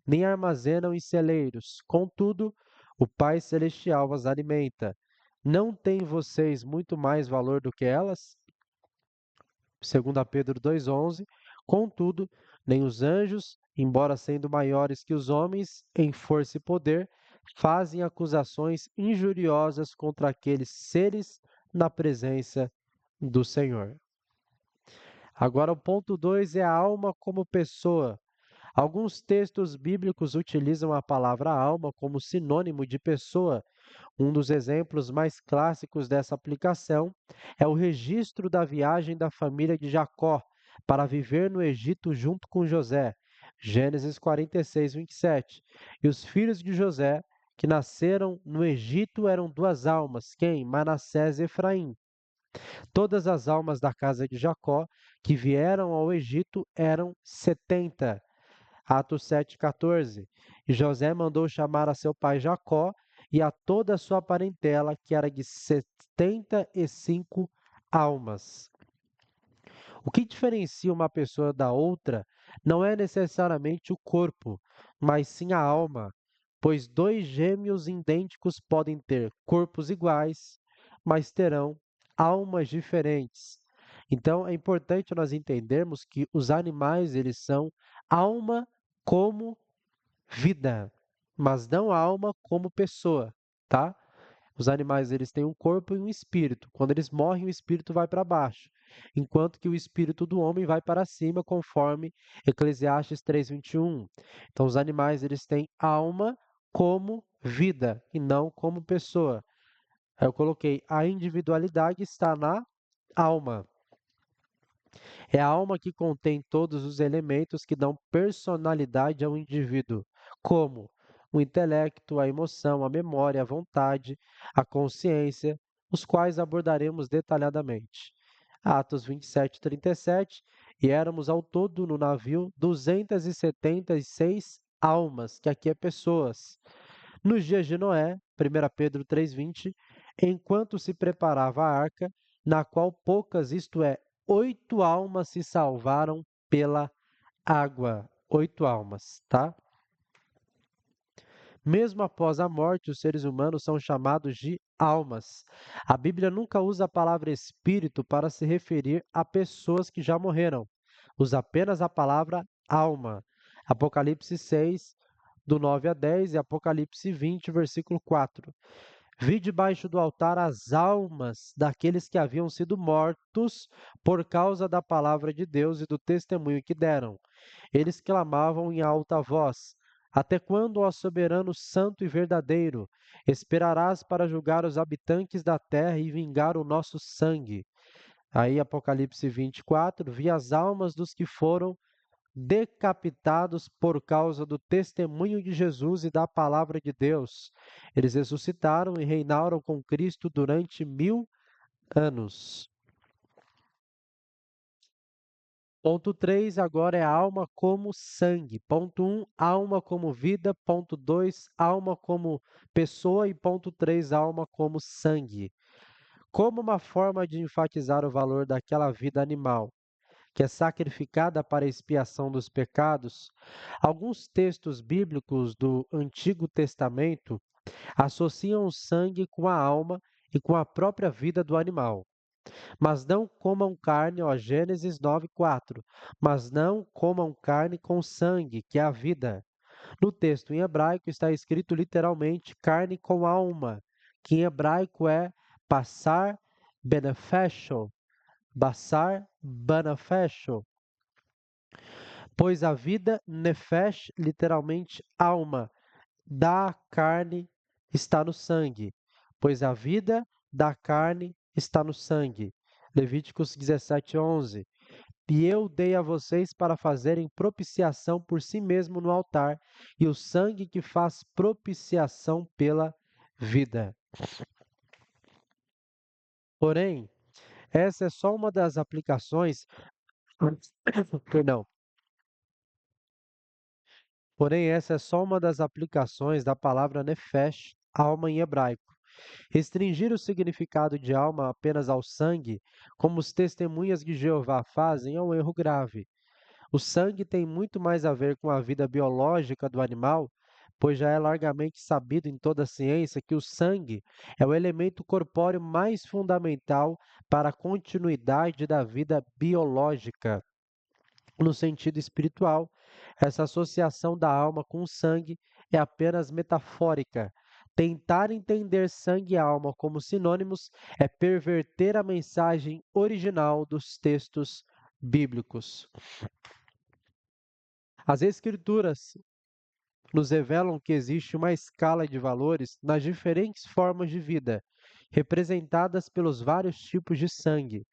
nem armazenam em celeiros. Contudo, o Pai Celestial as alimenta. Não têm vocês muito mais valor do que elas? 2 Pedro 2,11. Contudo, nem os anjos, embora sendo maiores que os homens em força e poder, fazem acusações injuriosas contra aqueles seres na presença do Senhor. Agora, o ponto 2 é a alma como pessoa. Alguns textos bíblicos utilizam a palavra alma como sinônimo de pessoa. Um dos exemplos mais clássicos dessa aplicação é o registro da viagem da família de Jacó para viver no Egito junto com José, Gênesis 46, 27. E os filhos de José, que nasceram no Egito, eram duas almas: quem? Manassés e Efraim. Todas as almas da casa de Jacó que vieram ao Egito eram 70. Atos 7,14. E José mandou chamar a seu pai Jacó e a toda a sua parentela, que era de 75 almas. O que diferencia uma pessoa da outra não é necessariamente o corpo, mas sim a alma, pois dois gêmeos idênticos podem ter corpos iguais, mas terão almas diferentes. Então é importante nós entendermos que os animais eles são alma como vida, mas não alma como pessoa, tá? Os animais eles têm um corpo e um espírito. Quando eles morrem, o espírito vai para baixo, enquanto que o espírito do homem vai para cima, conforme Eclesiastes 3:21. Então, os animais eles têm alma como vida e não como pessoa. Aí eu coloquei a individualidade está na alma. É a alma que contém todos os elementos que dão personalidade ao indivíduo, como o intelecto, a emoção, a memória, a vontade, a consciência, os quais abordaremos detalhadamente. Atos 27, 37, e éramos ao todo no navio 276 almas, que aqui é pessoas. Nos dias de Noé, 1 Pedro 3,20, enquanto se preparava a arca, na qual poucas, isto é, 8 almas se salvaram pela água. 8 almas, tá? Mesmo após a morte, os seres humanos são chamados de almas. A Bíblia nunca usa a palavra espírito para se referir a pessoas que já morreram. Usa apenas a palavra alma. Apocalipse 6, do 9 a 10 e Apocalipse 20, versículo 4. Vi debaixo do altar as almas daqueles que haviam sido mortos por causa da palavra de Deus e do testemunho que deram. Eles clamavam em alta voz: Até quando, ó soberano santo e verdadeiro, esperarás para julgar os habitantes da terra e vingar o nosso sangue? Aí, Apocalipse 24, vi as almas dos que foram decapitados por causa do testemunho de Jesus e da palavra de Deus. Eles ressuscitaram e reinaram com Cristo durante 1000 anos. Ponto 3 agora é a alma como sangue. Ponto 1, alma como vida. Ponto 2, alma como pessoa. E ponto 3, alma como sangue. Como uma forma de enfatizar o valor daquela vida animal, que é sacrificada para a expiação dos pecados, alguns textos bíblicos do Antigo Testamento associam o sangue com a alma e com a própria vida do animal. Mas não comam carne, ó, Gênesis 9:4. Mas não comam carne com sangue, que é a vida. No texto em hebraico está escrito literalmente carne com alma, que em hebraico é passar benefecho, basar benefecho. Pois a vida, nefesh, literalmente alma, da carne está no sangue. Pois a vida da carne está no sangue. Levíticos 17:11. E eu dei a vocês para fazerem propiciação por si mesmo no altar, e o sangue que faz propiciação pela vida. Porém, essa é só uma das aplicações, perdão. Porém, essa é só uma das aplicações da palavra nefesh, alma em hebraico. Restringir o significado de alma apenas ao sangue, como os testemunhas de Jeová fazem, é um erro grave. O sangue tem muito mais a ver com a vida biológica do animal, pois já é largamente sabido em toda a ciência que o sangue é o elemento corpóreo mais fundamental para a continuidade da vida biológica. No sentido espiritual, essa associação da alma com o sangue é apenas metafórica. Tentar entender sangue e alma como sinônimos é perverter a mensagem original dos textos bíblicos. As Escrituras nos revelam que existe uma escala de valores nas diferentes formas de vida, representadas pelos vários tipos de sangue.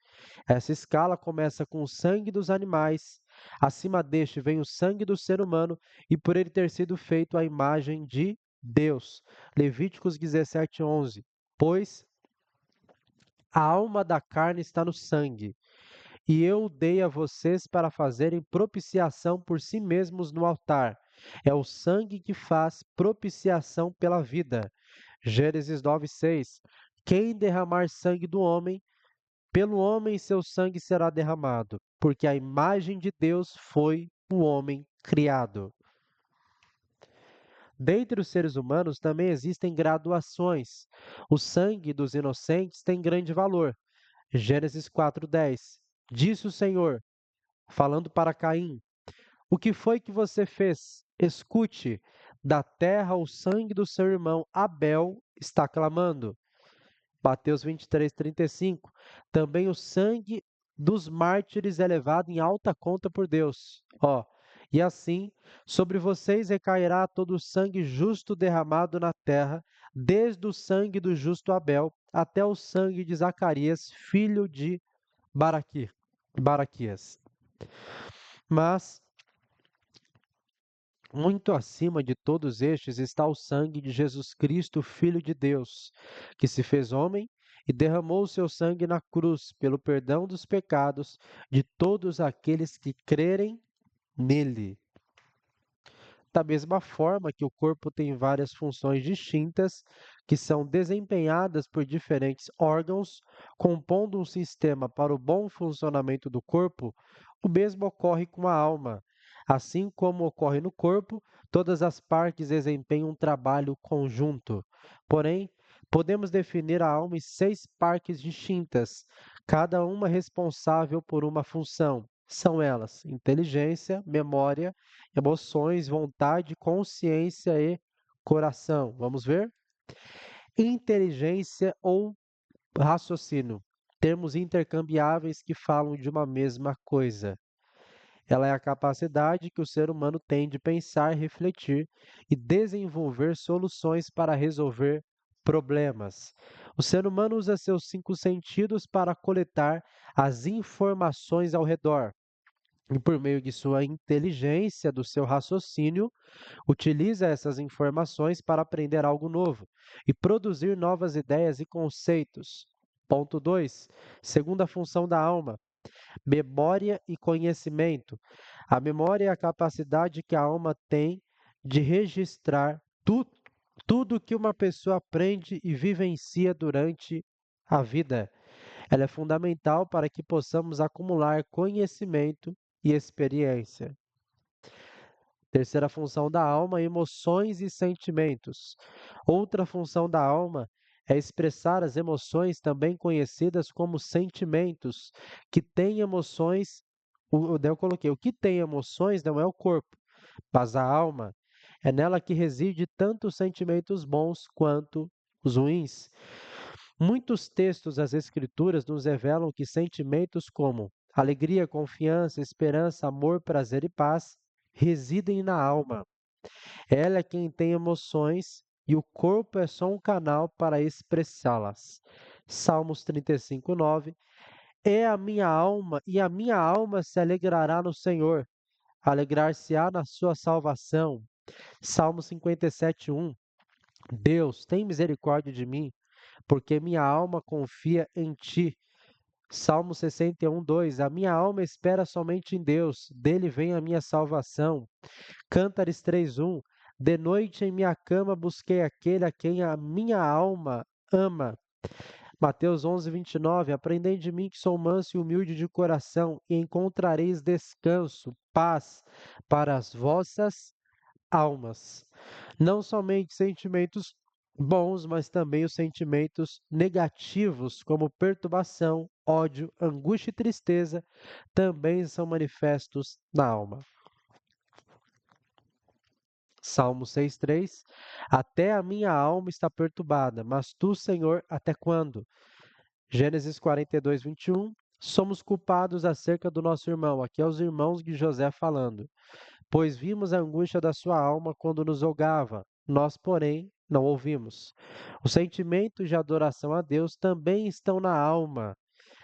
Essa escala começa com o sangue dos animais, acima deste vem o sangue do ser humano e por ele ter sido feito à imagem de Deus. Levíticos 17:11. Pois a alma da carne está no sangue, e eu o dei a vocês para fazerem propiciação por si mesmos no altar. É o sangue que faz propiciação pela vida. Gênesis 9:6. Quem derramar sangue do homem, pelo homem seu sangue será derramado, porque a imagem de Deus foi o homem criado. Dentre os seres humanos também existem graduações. O sangue dos inocentes tem grande valor. Gênesis 4:10. Disse o Senhor, falando para Caim: O que foi que você fez? Escute, da terra o sangue do seu irmão Abel está clamando. Mateus 23:35. Também o sangue dos mártires é levado em alta conta por Deus. E assim, sobre vocês recairá todo o sangue justo derramado na terra, desde o sangue do justo Abel até o sangue de Zacarias, filho de Baraquias. Mas muito acima de todos estes está o sangue de Jesus Cristo, Filho de Deus, que se fez homem e derramou o seu sangue na cruz pelo perdão dos pecados de todos aqueles que crerem nele. Da mesma forma que o corpo tem várias funções distintas que são desempenhadas por diferentes órgãos, compondo um sistema para o bom funcionamento do corpo, o mesmo ocorre com a alma. Assim como ocorre no corpo, todas as partes desempenham um trabalho conjunto. Porém, podemos definir a alma em 6 partes distintas, cada uma responsável por uma função. São elas: inteligência, memória, emoções, vontade, consciência e coração. Vamos ver? Inteligência ou raciocínio. Termos intercambiáveis que falam de uma mesma coisa. Ela é a capacidade que o ser humano tem de pensar, refletir e desenvolver soluções para resolver problemas. O ser humano usa seus 5 sentidos para coletar as informações ao redor. E por meio de sua inteligência, do seu raciocínio, utiliza essas informações para aprender algo novo e produzir novas ideias e conceitos. Ponto 2. Segunda função da alma: memória e conhecimento. A memória é a capacidade que a alma tem de registrar tudo que uma pessoa aprende e vivencia durante a vida. Ela é fundamental para que possamos acumular conhecimento e experiência. Terceira função da alma: emoções e sentimentos. Outra função da alma é expressar as emoções, também conhecidas como sentimentos, que têm emoções. Daí eu coloquei: o que tem emoções não é o corpo, mas a alma. É nela que reside tanto os sentimentos bons quanto os ruins. Muitos textos das Escrituras nos revelam que sentimentos como alegria, confiança, esperança, amor, prazer e paz residem na alma. Ela é quem tem emoções e o corpo é só um canal para expressá-las. Salmos 35:9. É a minha alma, e a minha alma se alegrará no Senhor, alegrar-se-á na sua salvação. Salmo 57:1. Deus, tem misericórdia de mim, porque minha alma confia em ti. Salmo 61:2. A minha alma espera somente em Deus, dele vem a minha salvação. Cântares 3:1. De noite em minha cama busquei aquele a quem a minha alma ama. Mateus 11:29. Aprendei de mim que sou manso e humilde de coração, e encontrareis descanso, paz para as vossas almas. Não somente sentimentos bons, mas também os sentimentos negativos, como perturbação, ódio, angústia e tristeza, também são manifestos na alma. Salmo 6,3. Até a minha alma está perturbada, mas tu, Senhor, até quando? Gênesis 42, 21. Somos culpados acerca do nosso irmão. Aqui é os irmãos de José falando. Pois vimos a angústia da sua alma quando nos rogava. Nós, porém, não ouvimos. Os sentimentos de adoração a Deus também estão na alma.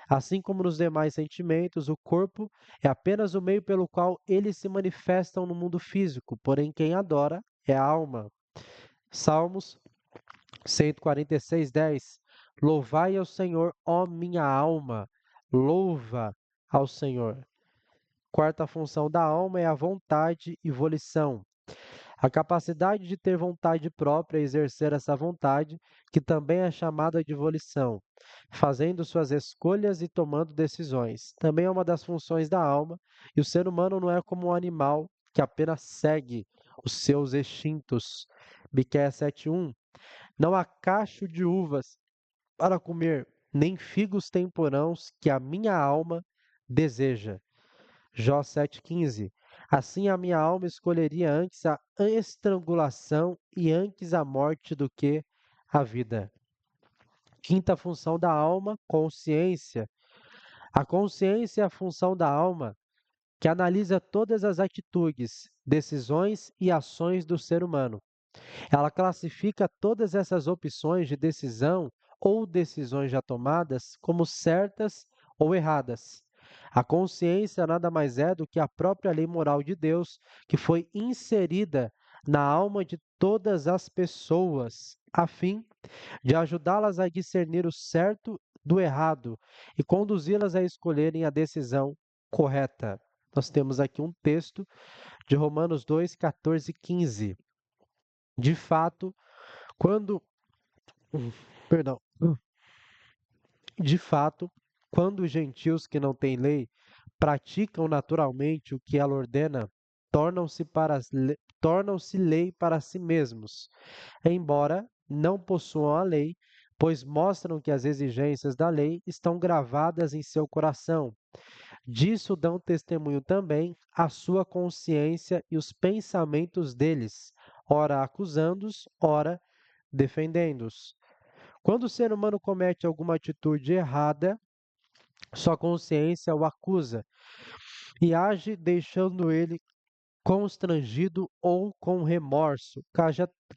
Assim como nos demais sentimentos, o corpo é apenas o meio pelo qual eles se manifestam no mundo físico, porém quem adora é a alma. Salmos 146, 10. Louvai ao Senhor, ó minha alma, louva ao Senhor. Quarta função da alma é a vontade e volição. A capacidade de ter vontade própria e exercer essa vontade, que também é chamada de volição, fazendo suas escolhas e tomando decisões. Também é uma das funções da alma, e o ser humano não é como um animal que apenas segue os seus instintos. Miqueias 7:1. Não há cacho de uvas para comer, nem figos temporãos que a minha alma deseja. Jó 7,15. Assim a minha alma escolheria antes a estrangulação e antes a morte do que a vida. Quinta função da alma, consciência. A consciência é a função da alma que analisa todas as atitudes, decisões e ações do ser humano. Ela classifica todas essas opções de decisão ou decisões já tomadas como certas ou erradas. A consciência nada mais é do que a própria lei moral de Deus que foi inserida na alma de todas as pessoas, a fim de ajudá-las a discernir o certo do errado e conduzi-las a escolherem a decisão correta. Nós temos aqui um texto de Romanos 2, 14 e 15. De fato, quando, perdão, de fato, quando os gentios que não têm lei praticam naturalmente o que ela ordena, tornam-se lei para si mesmos, embora não possuam a lei, pois mostram que as exigências da lei estão gravadas em seu coração. Disso dão testemunho também a sua consciência e os pensamentos deles, ora acusando-os, ora defendendo-os. Quando o ser humano comete alguma atitude errada, sua consciência o acusa e age deixando ele constrangido ou com remorso,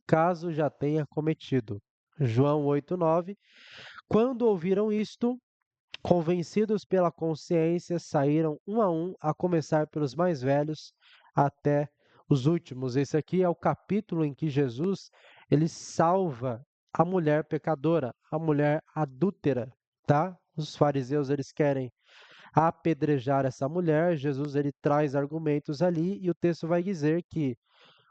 caso já tenha cometido. João 8,9. Quando ouviram isto, convencidos pela consciência, saíram um, a começar pelos mais velhos até os últimos. Esse aqui é o capítulo em que Jesus ele salva a mulher pecadora, a mulher adúltera, tá? Os fariseus eles querem apedrejar essa mulher. Jesus ele traz argumentos ali e o texto vai dizer que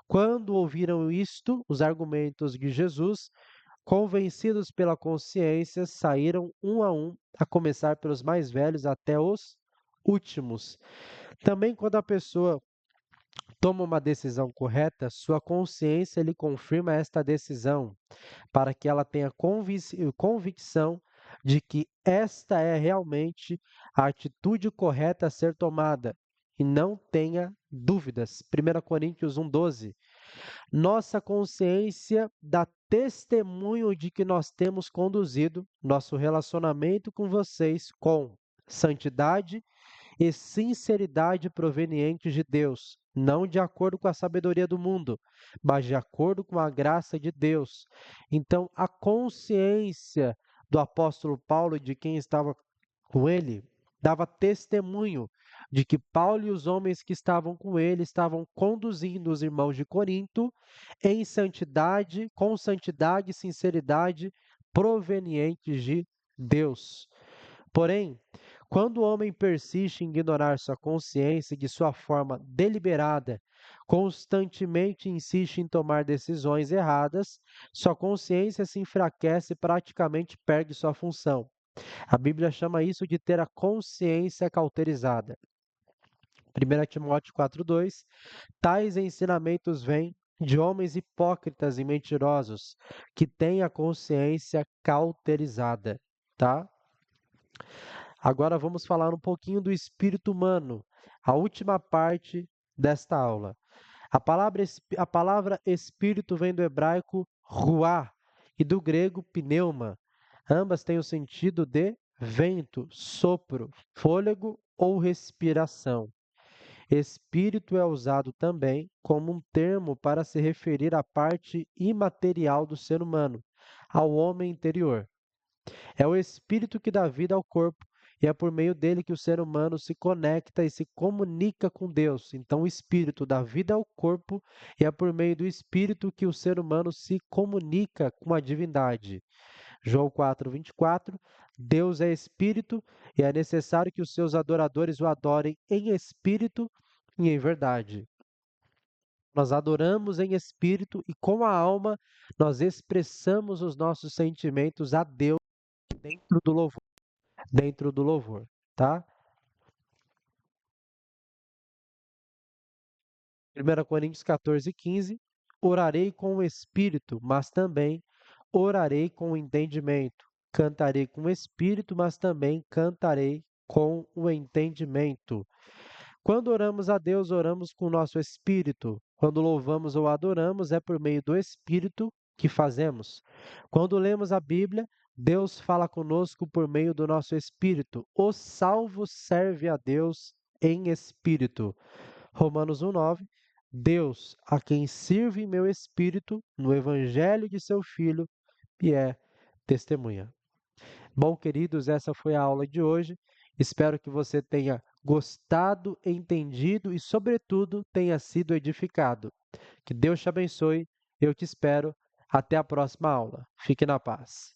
quando ouviram isto, os argumentos de Jesus, convencidos pela consciência, saíram um, a começar pelos mais velhos até os últimos. Também quando a pessoa toma uma decisão correta, sua consciência lhe confirma esta decisão, para que ela tenha convicção de que esta é realmente a atitude correta a ser tomada e não tenha dúvidas. 1 Coríntios 1,12. Nossa consciência dá testemunho de que nós temos conduzido nosso relacionamento com vocês com santidade e sinceridade provenientes de Deus, não de acordo com a sabedoria do mundo, mas de acordo com a graça de Deus. Então, a consciência do apóstolo Paulo e de quem estava com ele dava testemunho de que Paulo e os homens que estavam com ele estavam conduzindo os irmãos de Corinto em santidade, com santidade e sinceridade provenientes de Deus. Porém, quando o homem persiste em ignorar sua consciência e de sua forma deliberada, constantemente insiste em tomar decisões erradas, sua consciência se enfraquece e praticamente perde sua função. A Bíblia chama isso de ter a consciência cauterizada. 1 Timóteo 4,2. Tais ensinamentos vêm de homens hipócritas e mentirosos, que têm a consciência cauterizada, tá? Agora vamos falar um pouquinho do espírito humano, a última parte desta aula. A palavra espírito vem do hebraico ruá e do grego pneuma. Ambas têm o sentido de vento, sopro, fôlego ou respiração. Espírito é usado também como um termo para se referir à parte imaterial do ser humano, ao homem interior. É o espírito que dá vida ao corpo e é por meio dele que o ser humano se conecta e se comunica com Deus. Então, o espírito dá vida ao corpo e é por meio do espírito que o ser humano se comunica com a divindade. João 4:24. Deus é espírito e é necessário que os seus adoradores o adorem em espírito e em verdade. Nós adoramos em espírito e com a alma nós expressamos os nossos sentimentos a Deus dentro do louvor, tá? 1 Coríntios 14:15. Orarei com o espírito, mas também orarei com o entendimento. Cantarei com o espírito, mas também cantarei com o entendimento. Quando oramos a Deus, oramos com o nosso espírito. Quando louvamos ou adoramos, é por meio do espírito que fazemos. Quando lemos a Bíblia, Deus fala conosco por meio do nosso espírito. O salvo serve a Deus em espírito. Romanos 1:9. Deus, a quem sirve meu espírito no evangelho de seu filho, e é testemunha. Bom, queridos, essa foi a aula de hoje. Espero que você tenha gostado, entendido e, sobretudo, tenha sido edificado. Que Deus te abençoe. Eu te espero. Até a próxima aula. Fique na paz.